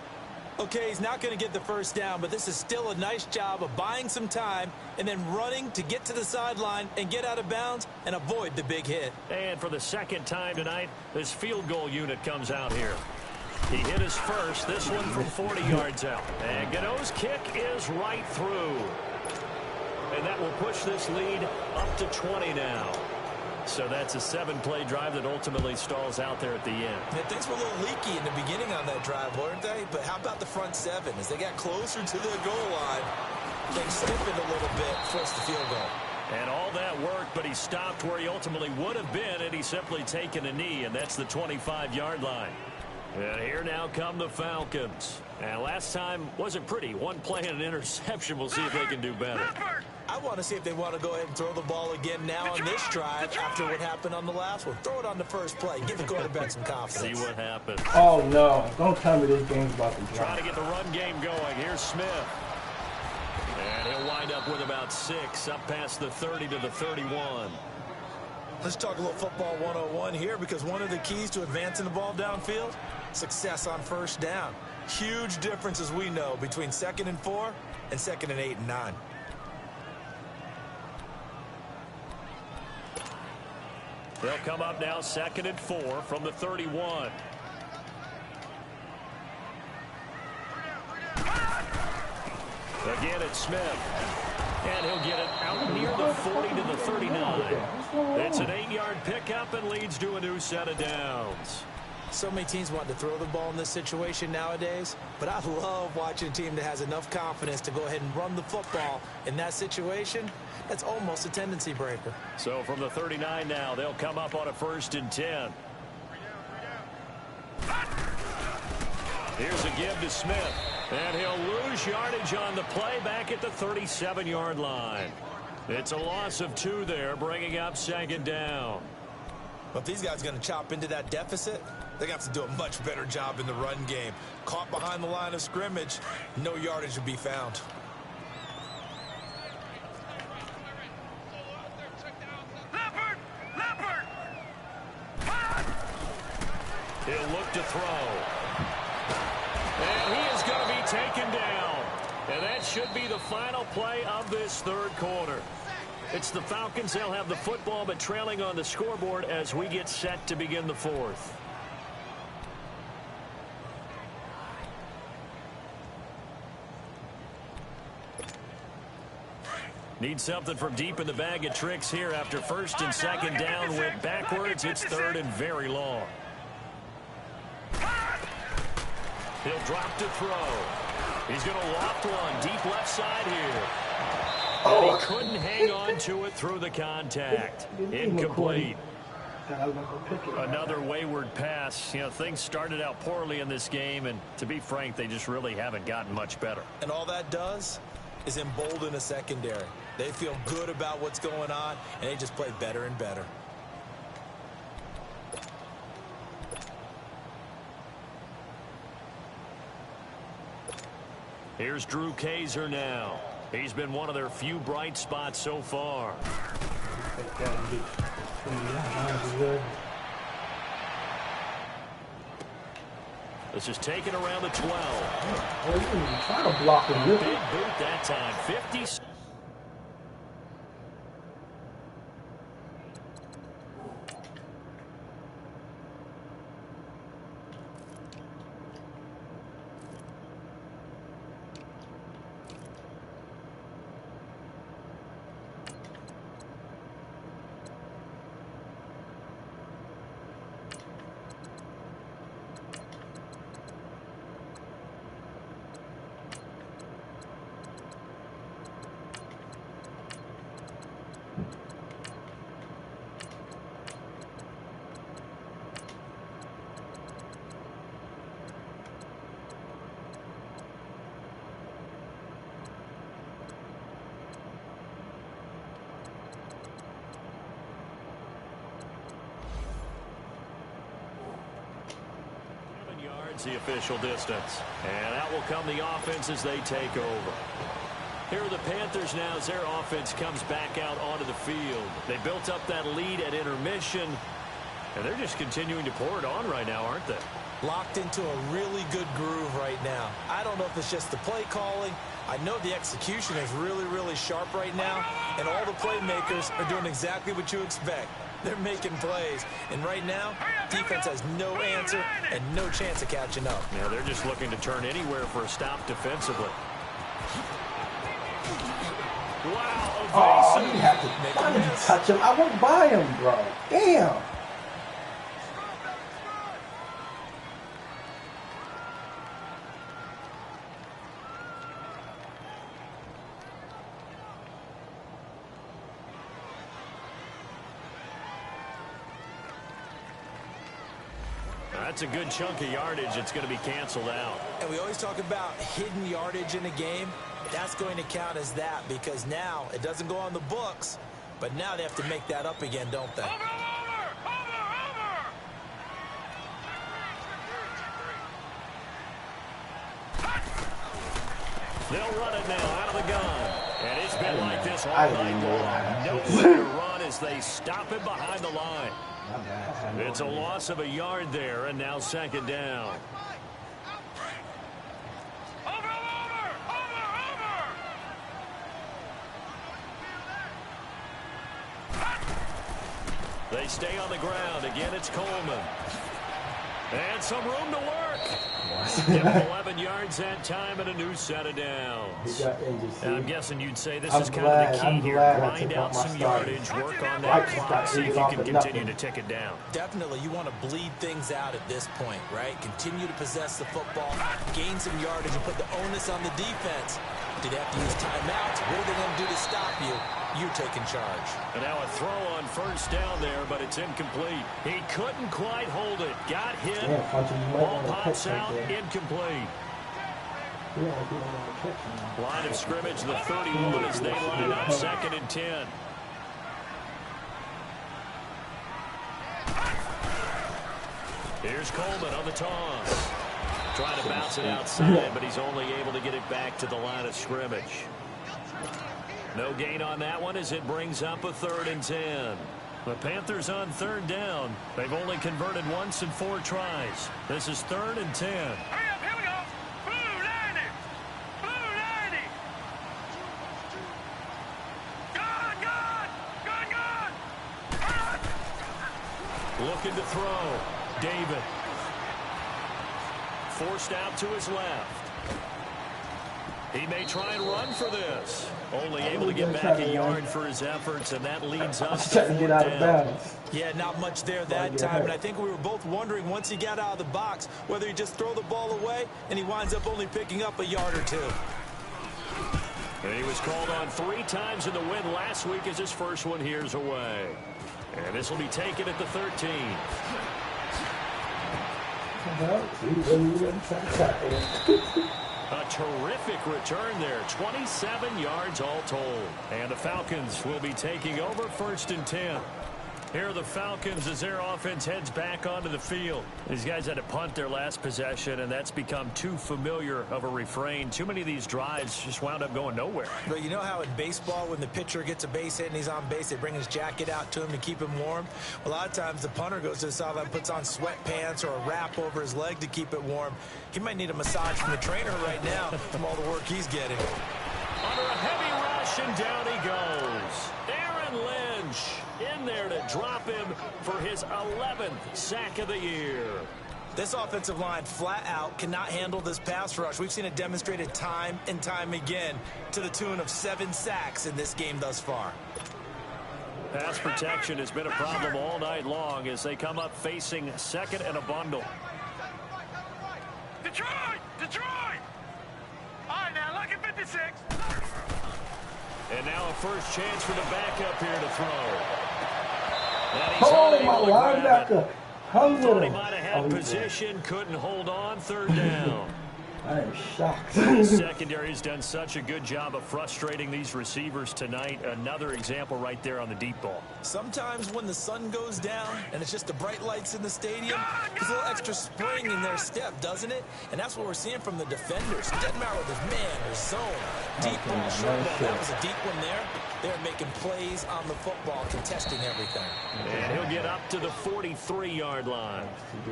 Okay, he's not going to get the first down, but this is still a nice job of buying some time and then running to get to the sideline and get out of bounds and avoid the big hit. And for the second time tonight, this field goal unit comes out here. He hit his first, this one from 40 yards out. And Gano's kick is right through. And that will push this lead up to 20 now. So that's a 7-play drive that ultimately stalls out there at the end. Yeah, things were a little leaky in the beginning on that drive, weren't they? But how about the front 7? As they got closer to the goal line, things stiffened a little bit, forced the field goal. And all that work, but he stopped where he ultimately would have been, and he's simply taken a knee, and that's the 25-yard line. And here now come the Falcons. And last time wasn't pretty. 1 play and an interception. We'll see if they can do better. I want to see if they want to go ahead and throw the ball again now on this drive after what happened on the last one. Throw it on the first play. Give the quarterback some confidence. See what happens. Oh, no. Don't tell me this game's about to drop. Trying to get the run game going. Here's Smith. And he'll wind up with about 6, up past the 30 to the 31. Let's talk a little football 101 here, because one of the keys to advancing the ball downfield, success on first down. Huge difference, as we know, between 2nd and 4 and 2nd and 8 and 9. They'll come up now 2nd and 4 from the 31. Again, it's Smith. And he'll get it out near the 40 to the 39. It's an 8-yard pickup and leads to a new set of downs. So many teams want to throw the ball in this situation nowadays, but I love watching a team that has enough confidence to go ahead and run the football in that situation. That's almost a tendency breaker. So from the 39 now, they'll come up on a 1st and 10. Here's a give to Smith. And he'll lose yardage on the play back at the 37-yard line. It's a loss of 2 there, bringing up 2nd down. But if these guys are going to chop into that deficit, they're going to have to do a much better job in the run game. Caught behind the line of scrimmage, no yardage would be found. Leopard! He'll look to throw. And he is going to be taken down. And that should be the final play of this 3rd quarter. It's the Falcons. They'll have the football, but trailing on the scoreboard as we get set to begin the 4th. Need something from deep in the bag of tricks here after 1st and 2nd down went backwards. It's 3rd and very long. He'll drop to throw. He's going to loft one deep left side here. And he couldn't hang on to it through the contact. Incomplete. Another wayward pass. You know, things started out poorly in this game, and to be frank, they just really haven't gotten much better. And all that does is embolden a secondary. They feel good about what's going on, and they just play better and better. Here's Drew Kaiser now. He's been one of their few bright spots so far. This is taken around the 12. Oh, you trying to block him. Big boot that time. 50. The official distance. And out will come the offense as they take over. Here are the Panthers now as their offense comes back out onto the field. They built up that lead at intermission, and they're just continuing to pour it on right now, aren't they? Locked into a really good groove right now. I don't know if it's just the play calling. I know the execution is really, really sharp right now, and all the playmakers are doing exactly what you expect. They're making plays, and right now, defense has no answer and no chance of catching up. Yeah, they're just looking to turn anywhere for a stop defensively. Wow, oh, you have to touch him. I won't buy him, bro. Damn. That's a good chunk of yardage. It's going to be canceled out. And we always talk about hidden yardage in a game. That's going to count as that because now it doesn't go on the books, but now they have to make that up again, don't they? They'll run it now out of the gun. And it's been like this all night long. Nowhere to run as they stop it behind the line. It's a loss of a yard there, and now 2nd down. They stay on the ground. Again, it's Coleman. And some room to work. Give him 11 yards that time and a new set of downs. He got injured, I'm guessing you'd say this I'm is kind glad- of the I'm key here. glad I Grind took out off my some starters. yardage, work on that Right, clock, got see if injured you off can of continue to nothing. tick it down. Definitely, you want to bleed things out at this point, right? Continue to possess the football, gain some yardage, and put the onus on the defense. Do they have to use timeouts? What are they going to do to stop you? You're taking charge. And now a throw on first down there, but it's incomplete. He couldn't quite hold it. Got hit. Yeah, Funky, you might Ball want to pops catch right out. there. Incomplete. Yeah, you don't want to catch him. Line of scrimmage, the 31 as they line up 2nd and 10. Here's Coleman on the toss. Trying to bounce it outside, but he's only able to get it back to the line of scrimmage. No gain on that one as it brings up a 3rd and 10. The Panthers on 3rd down. They've only converted once in 4 tries. This is 3rd and 10. Hurry up, here we go. Blue 90. Blue 90. Gone, gone. Gone, gone. Looking to throw. David. Forced out to his left. He may try and run for this. Only able to get back a yard for his efforts, and that leads up to Trying to get out of 4th down. bounds. Yeah, not much there that time, and I think we were both wondering once he got out of the box whether he just throw the ball away, and he winds up only picking up a yard or 2. And he was called on 3 times in the win last week as his first one here's away. And this will be taken at the 13. A terrific return there. 27 yards all told. And the Falcons will be taking over 1st and 10. Here are the Falcons as their offense heads back onto the field. These guys had to punt their last possession, and that's become too familiar of a refrain. Too many of these drives just wound up going nowhere. But you know how in baseball, when the pitcher gets a base hit and he's on base, they bring his jacket out to him to keep him warm? A lot of times the punter goes to the sideline, puts on sweatpants or a wrap over his leg to keep it warm. He might need a massage from the trainer right now from all the work he's getting. Under a heavy rush, and down he goes. Aaron Lynch in there to drop him for his 11th sack of the year. This offensive line flat out cannot handle this pass rush. We've seen it demonstrated time and time again to the tune of 7 sacks in this game thus far. Pass protection has been a problem all night long as they come up facing 2nd and a bundle. Detroit! Detroit! All right, now, lucky 56. And now a first chance for the backup here to throw. And he's Oh, my unable to grab it. linebacker hung Thought with he him. might have had Oh, position, couldn't hold on, 3rd down. I am shocked. The secondary has done such a good job of frustrating these receivers tonight. Another example right there on the deep ball. Sometimes when the sun goes down and it's just the bright lights in the stadium, there's a little extra spring in their step, doesn't it? And that's what we're seeing from the defenders. It doesn't matter whether it's man or zone. Deep ball, short ball. That was a deep one there. They're making plays on the football, contesting everything. And he'll get up to the 43-yard line.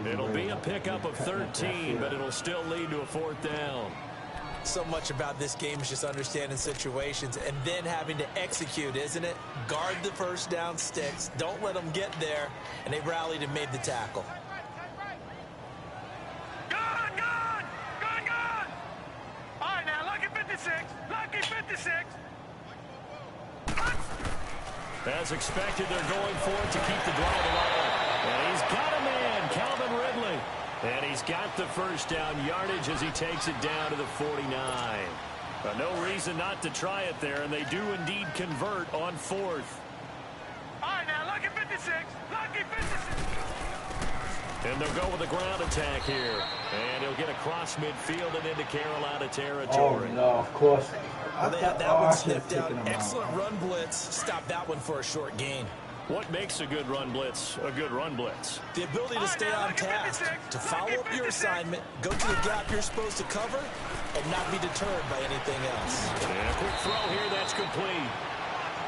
It'll be a pickup of 13, but it'll still lead to a 4th down. So much about this game is just understanding situations and then having to execute, isn't it? Guard the first down sticks. Don't let them get there. And they rallied and made the tackle. Gone, gone. Gone, gone. All right, now, lucky 56. Lucky 56. As expected, they're going for it to keep the drive alive. And he's got a man, Calvin Ridley. And he's got the first down yardage as he takes it down to the 49. But no reason not to try it there, and they do indeed convert on 4th. All right, now, lucky 56. Lucky 56. And they'll go with a ground attack here. And he'll get across midfield and into Carolina Oh, territory. no, of course. They had that one sniffed out. Excellent run blitz. Stop that one for a short gain. What makes a good run blitz a good run blitz? The ability to stay on task, to follow up your assignment, go to the gap you're supposed to cover, and not be deterred by anything else. And a quick throw here, that's complete.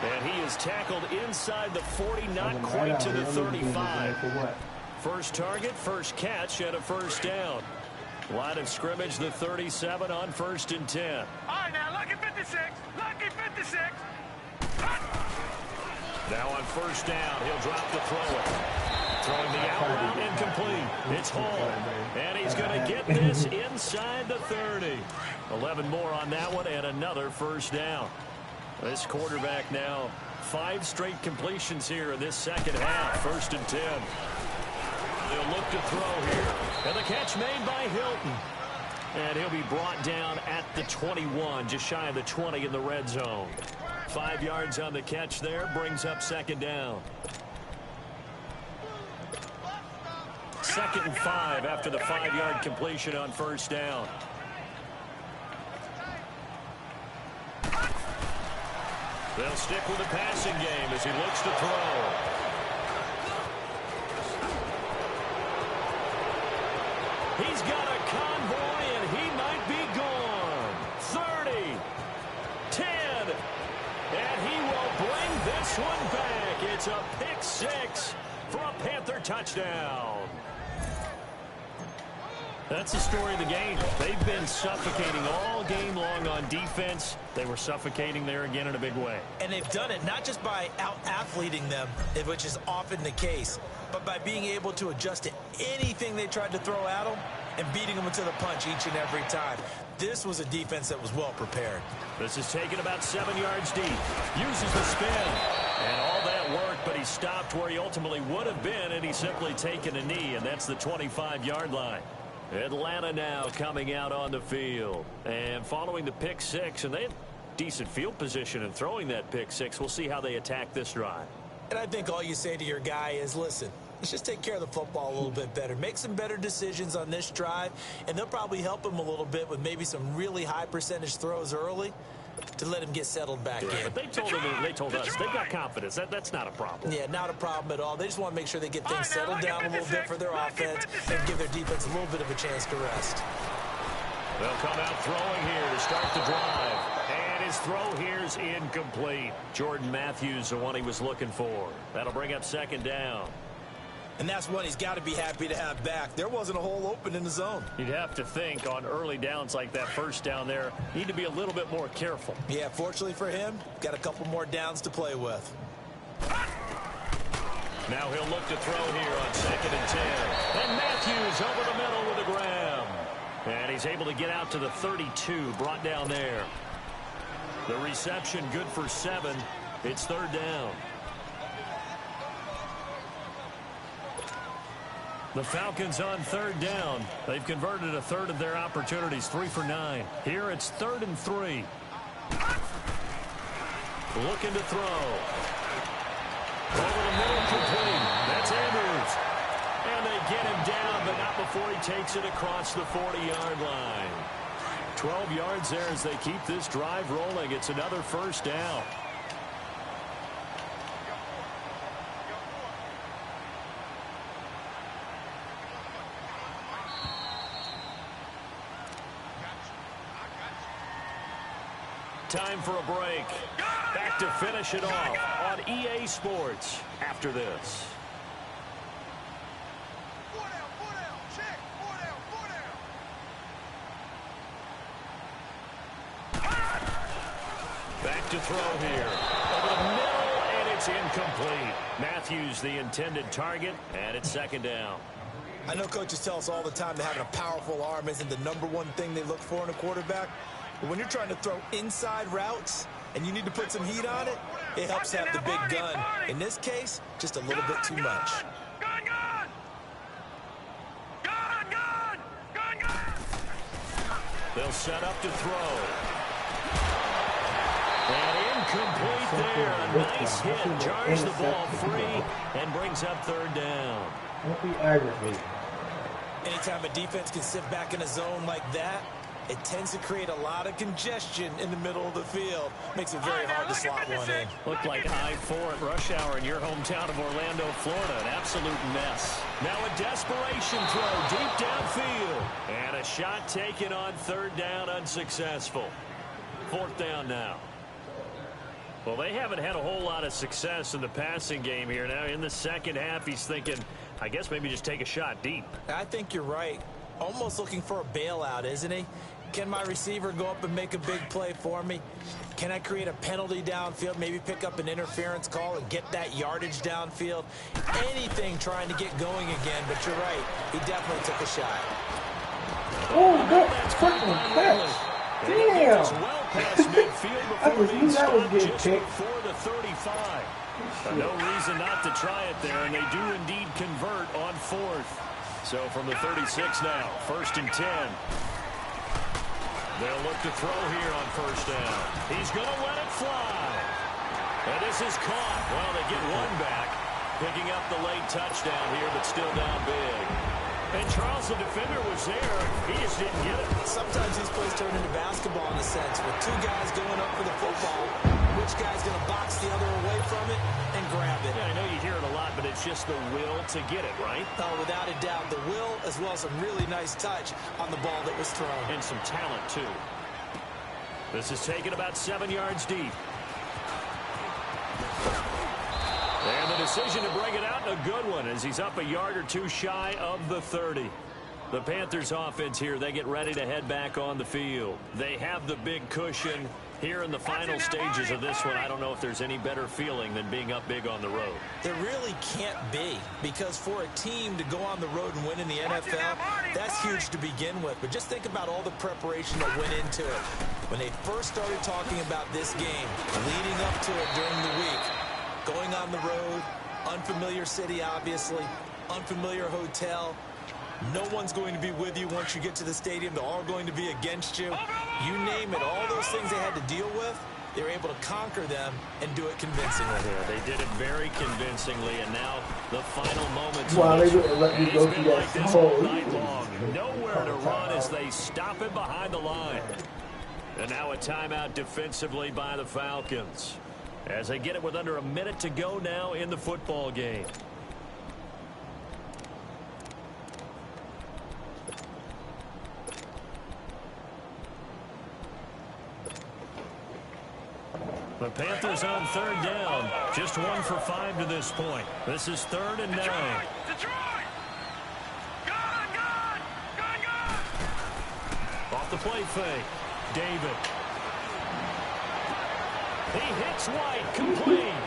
And he is tackled inside the 40, not quite to the 35. First target, first catch, and a first down. Line of scrimmage, the 37 on 1st and 10. All right, now, lucky 56. Lucky 56. Now on first down, he'll drop to throw it. Throwing the out route incomplete. It's Hall. And he's going to get this inside the 30. 11 more on that one and another first down. This quarterback now 5 straight completions here in this second half. 1st and 10. They'll look to throw here. And the catch made by Hilton. And he'll be brought down at the 21, just shy of the 20 in the red zone. 5 yards on the catch there, brings up 2nd down. 2nd and 5 after the 5-yard completion on first down. They'll stick with the passing game as he looks to throw. He's got a convoy, and he might be gone. 30, 10, and he will bring this one back. It's a pick 6 for a Panther touchdown. That's the story of the game. They've been suffocating all game long on defense. They were suffocating there again in a big way. And they've done it not just by out-athleting them, which is often the case, but by being able to adjust to anything they tried to throw at them and beating them into the punch each and every time. This was a defense that was well prepared. This is taken about 7 yards deep. Uses the spin. And all that worked, but he stopped where he ultimately would have been, and he's simply taken a knee, and that's the 25-yard line. Atlanta now coming out on the field. And following the pick 6, and they have decent field position in throwing that pick 6. We'll see how they attack this drive. And I think all you say to your guy is, listen, let's just take care of the football a little bit better. Make some better decisions on this drive, and they'll probably help him a little bit with maybe some really high percentage throws early to let him get settled back in. But they told us they've got confidence. That's not a problem. Yeah, not a problem at all. They just want to make sure they get things settled down a little bit for their offense and give their defense a little bit of a chance to rest. They'll come out throwing here to start the drive. And his throw here's incomplete. Jordan Matthews, the one he was looking for. That'll bring up 2nd down. And that's one he's got to be happy to have back. There wasn't a hole open in the zone. You'd have to think on early downs like that first down there, need to be a little bit more careful. Yeah, fortunately for him, got a couple more downs to play with. Now he'll look to throw here on 2nd and 10. And Matthews over the middle with a grab. And he's able to get out to the 32, brought down there. The reception good for 7. It's 3rd down. The Falcons on 3rd down. They've converted a third of their opportunities, 3 for 9. Here it's 3rd and 3. Looking to throw. Over the middle, complete. That's Andrews. And they get him down, but not before he takes it across the 40-yard line. 12 yards there as they keep this drive rolling. It's another 1st down. Time for a break. Back to finish it off on EA Sports after this. Back to throw here. Over the middle, and it's incomplete. Matthews, the intended target, and it's 2nd down. I know coaches tell us all the time that having a powerful arm isn't the #1 thing they look for in a quarterback. But when you're trying to throw inside routes and you need to put some heat on it, it helps to have the big gun. In this case, just a little bit too much. They'll set up to throw. And incomplete there. A nice hit. Jars the ball free and brings up 3rd down. Don't be aggravated. Anytime a defense can sit back in a zone like that, it tends to create a lot of congestion in the middle of the field. Makes it very hard to slot one in. Looked like I-4 at rush hour in your hometown of Orlando, Florida. An absolute mess. Now a desperation throw deep downfield. And a shot taken on 3rd down, unsuccessful. 4th down now. Well, they haven't had a whole lot of success in the passing game here. Now in the second half, he's thinking, I guess maybe just take a shot deep. I think you're right. Almost looking for a bailout, isn't he? Can my receiver go up and make a big play for me? Can I create a penalty downfield, maybe pick up an interference call and get that yardage downfield? Anything trying to get going again, but you're right. He definitely took a shot. Oh, good fucking catch. Damn. Well past midfield before being stopped just before the 35. No reason not to try it there, and they do indeed convert on 4th. So from the 36 now, 1st and 10. They'll look to throw here on 1st down. He's going to let it fly. And this is caught. Well, they get one back, picking up the late touchdown here, but still down big. And Charles, the defender, was there. He just didn't get it. Sometimes these plays turn into basketball in a sense, with two guys going up for the football. Which guy's going to box the other away from it and grab it? Yeah, I know you hear it a lot, but it's just the will to get it, right? Oh, without a doubt, the will as well as some really nice touch on the ball that was thrown. And some talent, too. This is taken about 7 yards deep. And the decision to bring it out, a good one, as he's up a yard or two shy of the 30. The Panthers offense here, they get ready to head back on the field. They have the big cushion. Here in the final stages of this one, I don't know if there's any better feeling than being up big on the road. There really can't be, because for a team to go on the road and win in the NFL, that's huge to begin with. But just think about all the preparation that went into it. When they first started talking about this game, leading up to it during the week, going on the road, unfamiliar city, obviously, unfamiliar hotel. No one's going to be with you once you get to the stadium. They're all going to be against you. You name it, all those things they had to deal with, they were able to conquer them and do it convincingly. Yeah, they did it very convincingly, and now the final moments. Wow, they didn't let me go through like that this whole all night long. Nowhere to run as they stop it behind the line. And now a timeout defensively by the Falcons, as they get it with under a minute to go now in the football game. The Panthers on 3rd down. Just 1 for 5 to this point. This is 3rd and 9. Detroit! Gone, gone! Gone, gone! Off the play fake. David. He hits White, complete.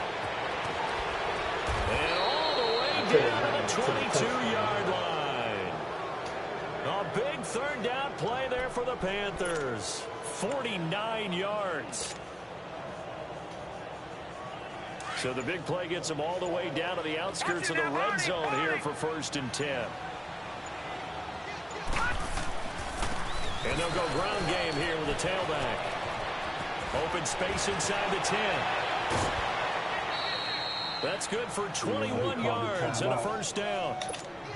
And all the way down to the 22-yard line. A big 3rd down play there for the Panthers. 49 yards. So the big play gets them all the way down to the outskirts of the red zone here for 1st and 10. And they'll go ground game here with a tailback. Open space inside the 10. That's good for 21 yards and a 1st down.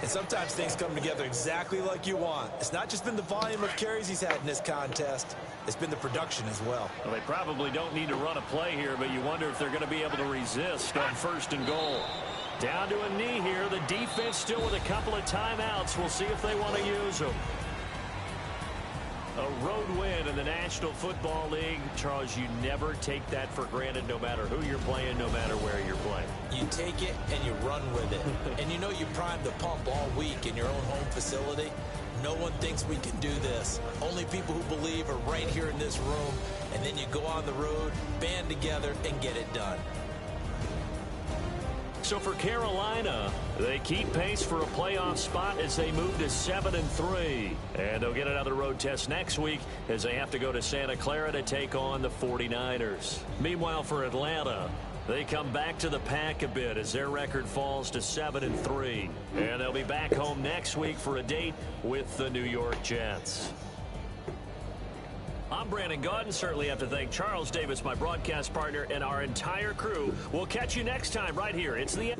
And sometimes things come together exactly like you want. It's not just been the volume of carries he's had in this contest. It's been the production as well. Well, they probably don't need to run a play here, but you wonder if they're going to be able to resist on 1st and goal. Down to a knee here. The defense still with a couple of timeouts. We'll see if they want to use them. A road win in the National Football League. Charles, you never take that for granted, no matter who you're playing, no matter where you're playing. You take it and you run with it. And you know you primed the pump all week in your own home facility. No one thinks we can do this. Only people who believe are right here in this room. And then you go on the road, band together, and get it done. So for Carolina, they keep pace for a playoff spot as they move to 7-3. And they'll get another road test next week as they have to go to Santa Clara to take on the 49ers. Meanwhile, for Atlanta, they come back to the pack a bit as their record falls to 7-3. And they'll be back home next week for a date with the New York Jets. I'm Brandon Gaudin. Certainly have to thank Charles Davis, my broadcast partner, and our entire crew. We'll catch you next time right here. It's the